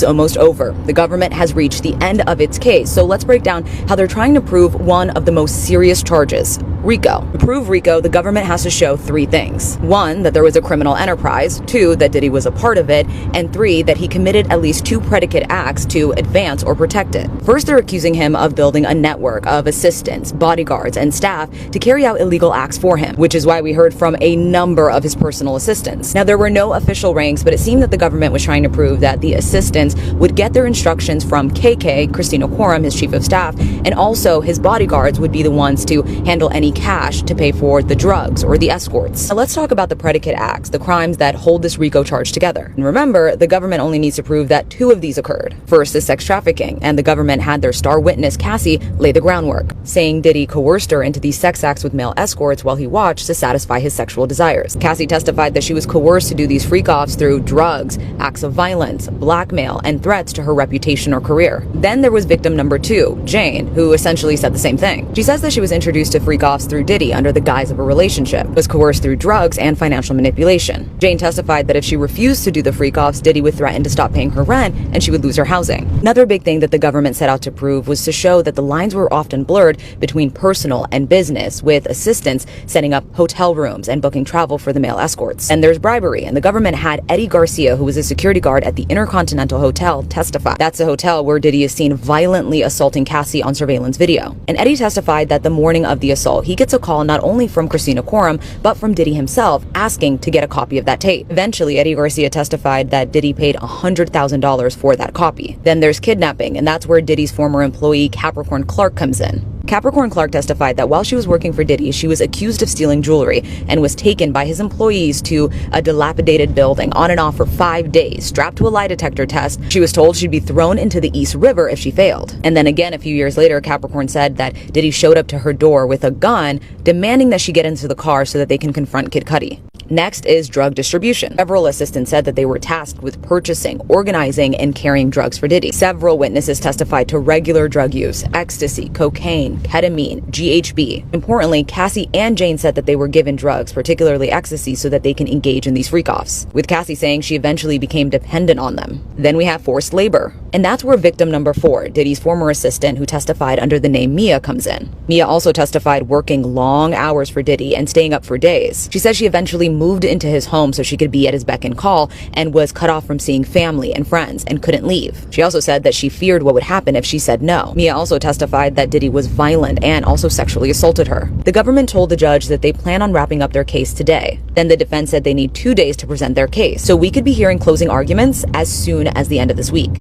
It's almost over. The government has reached the end of its case, so let's break down how they're trying to prove one of the most serious charges: RICO. To prove RICO, the government has to show three things. One, that there was a criminal enterprise. Two, that Diddy was a part of it. And three, that he committed at least two predicate acts to advance or protect it. First, they're accusing him of building a network of assistants, bodyguards, and staff to carry out illegal acts for him, which is why we heard from a number of his personal assistants. Now, there were no official ranks, but it seemed that the government was trying to prove that the assistants would get their instructions from KK, Christina Quorum, his chief of staff, and also his bodyguards would be the ones to handle any cash to pay for the drugs or the escorts. Now let's talk about the predicate acts, the crimes that hold this RICO charge together. And remember, the government only needs to prove that two of these occurred. First is sex trafficking, and the government had their star witness, Cassie, lay the groundwork, saying Diddy coerced her into these sex acts with male escorts while he watched to satisfy his sexual desires. Cassie testified that she was coerced to do these freak-offs through drugs, acts of violence, blackmail, and threats to her reputation or career. Then there was victim number two, Jane, who essentially said the same thing. She says that she was introduced to freak-offs through Diddy under the guise of a relationship, was coerced through drugs and financial manipulation. Jane testified that if she refused to do the freak-offs, Diddy would threaten to stop paying her rent and she would lose her housing. Another big thing that the government set out to prove was to show that the lines were often blurred between personal and business, with assistants setting up hotel rooms and booking travel for the male escorts. And there's bribery, and the government had Eddie Garcia, who was a security guard at the Intercontinental Hotel, testify. That's the hotel where Diddy is seen violently assaulting Cassie on surveillance video. And Eddie testified that the morning of the assault, he gets a call not only from Christina Quorum, but from Diddy himself, asking to get a copy of that tape. Eventually, Eddie Garcia testified that Diddy paid $100,000 for that copy. Then there's kidnapping, and that's where Diddy's former employee, Capricorn Clark, comes in. Capricorn Clark testified that while she was working for Diddy, she was accused of stealing jewelry and was taken by his employees to a dilapidated building on and off for 5 days, strapped to a lie detector test. She was told she'd be thrown into the East River if she failed. And then again, a few years later, Capricorn said that Diddy showed up to her door with a gun, demanding that she get into the car so that they can confront Kid Cudi. Next is drug distribution. Several assistants said that they were tasked with purchasing, organizing, and carrying drugs for Diddy. Several witnesses testified to regular drug use: ecstasy, cocaine, ketamine, GHB. Importantly, Cassie and Jane said that they were given drugs, particularly ecstasy, so that they can engage in these freak-offs, with Cassie saying she eventually became dependent on them. Then we have forced labor. And that's where victim number 4, Diddy's former assistant who testified under the name Mia, comes in. Mia also testified working long hours for Diddy and staying up for days. She says she eventually moved into his home so she could be at his beck and call, and was cut off from seeing family and friends and couldn't leave. She also said that she feared what would happen if she said no. Mia also testified that Diddy was violent and also sexually assaulted her. The government told the judge that they plan on wrapping up their case today. Then the defense said they need 2 days to present their case, so we could be hearing closing arguments as soon as the end of this week.